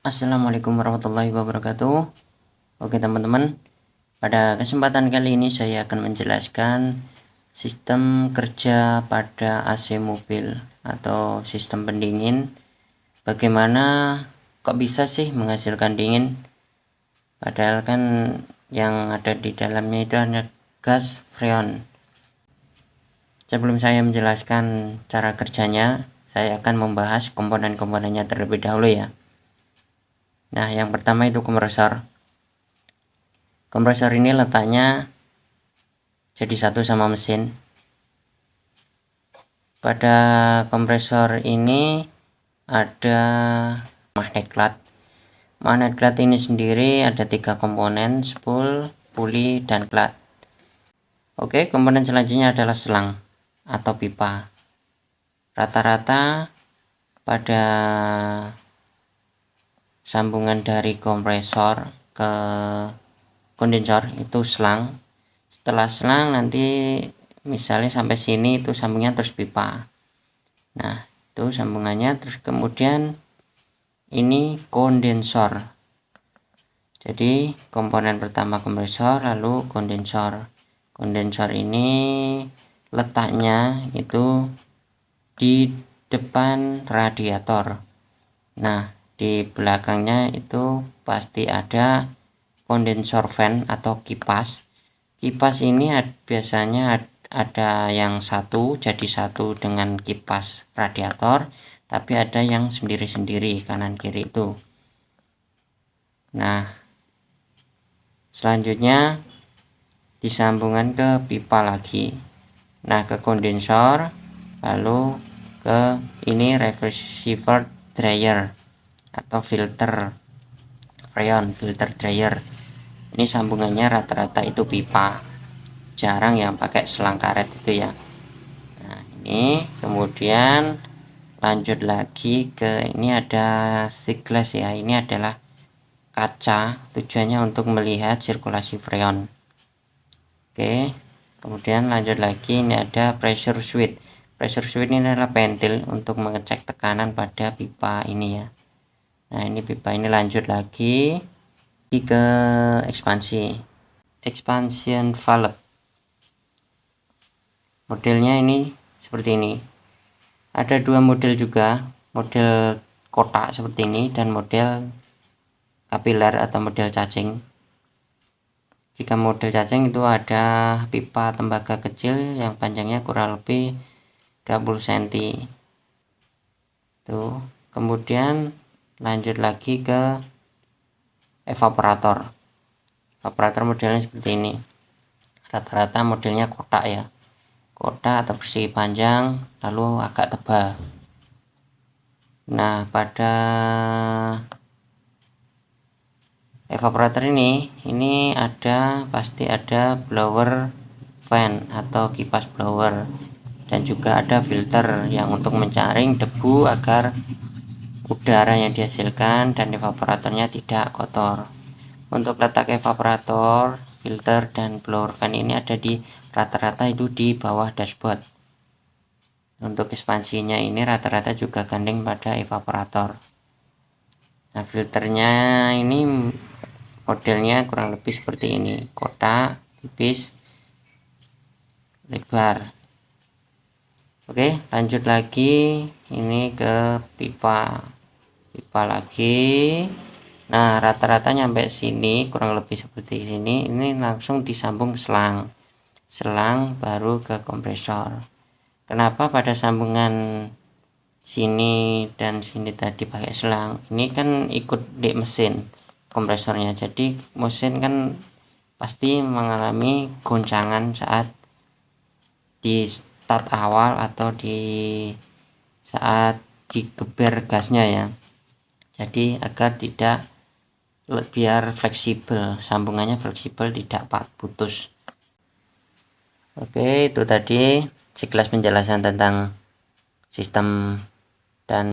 Assalamualaikum warahmatullahi wabarakatuh. Oke teman-teman, pada kesempatan kali ini saya akan menjelaskan sistem kerja pada AC mobil atau sistem pendingin. Bagaimana kok bisa sih menghasilkan dingin, padahal kan yang ada di dalamnya itu hanya gas freon. Sebelum saya menjelaskan cara kerjanya, saya akan membahas komponen-komponennya terlebih dahulu ya. Nah, yang pertama itu kompresor. Kompresor ini letaknya jadi satu sama mesin. Pada kompresor ini ada magnet clamp. Magnet clamp ini sendiri ada 3 komponen, spool, puli, dan clamp. Oke, komponen selanjutnya adalah selang atau pipa. Rata-rata pada sambungan dari kompresor ke kondensor itu selang. Setelah selang nanti misalnya sampai sini itu sambungnya terus pipa. Nah, itu sambungannya, terus kemudian ini kondensor. Jadi komponen pertama kompresor, lalu kondensor. Kondensor ini letaknya itu di depan radiator. Nah, di belakangnya itu pasti ada kondensor fan atau kipas. Kipas ini biasanya ada yang satu jadi satu dengan kipas radiator, tapi ada yang sendiri-sendiri kanan kiri itu. Nah, selanjutnya disambungkan ke pipa lagi. Nah, ke kondensor, lalu ke ini receiver dryer atau filter freon, filter dryer. Ini sambungannya rata-rata itu pipa, jarang yang pakai selang karet itu ya. Nah, ini kemudian lanjut lagi ke ini ada stick glass ya. Ini adalah kaca, tujuannya untuk melihat sirkulasi freon. Oke, kemudian lanjut lagi, ini ada pressure switch. Pressure switch ini adalah pentil untuk mengecek tekanan pada pipa ini ya. Nah, ini pipa ini lanjut lagi ke expansion valve. Modelnya ini seperti ini. Ada 2 model juga, model kotak seperti ini dan model kapiler atau model cacing. Jika model cacing itu ada pipa tembaga kecil yang panjangnya kurang lebih 20 cm. Tuh, kemudian lanjut lagi ke evaporator. Evaporator modelnya seperti ini. Rata-rata modelnya kotak ya. Kotak atau persegi panjang lalu agak tebal. Nah, pada evaporator ini pasti ada blower fan atau kipas blower, dan juga ada filter yang untuk menyaring debu agar udara yang dihasilkan dan evaporatornya tidak kotor. Untuk letak evaporator, filter, dan blower fan ini ada di rata-rata itu di bawah dashboard. Untuk ekspansinya ini rata-rata juga gandeng pada evaporator. Nah, filternya ini modelnya kurang lebih seperti ini, kotak, tipis, lebar. Oke, lanjut lagi ini ke pipa lagi. Nah, rata-rata nyampe sini kurang lebih seperti ini. Ini langsung disambung selang baru ke kompresor. Kenapa pada sambungan sini dan sini tadi pakai selang? Ini kan ikut di mesin kompresornya, jadi mesin kan pasti mengalami goncangan saat di start awal atau di saat digeber gasnya ya. Jadi agar tidak, biar fleksibel, sambungannya fleksibel, tidak putus. Oke, itu tadi sekilas penjelasan tentang sistem dan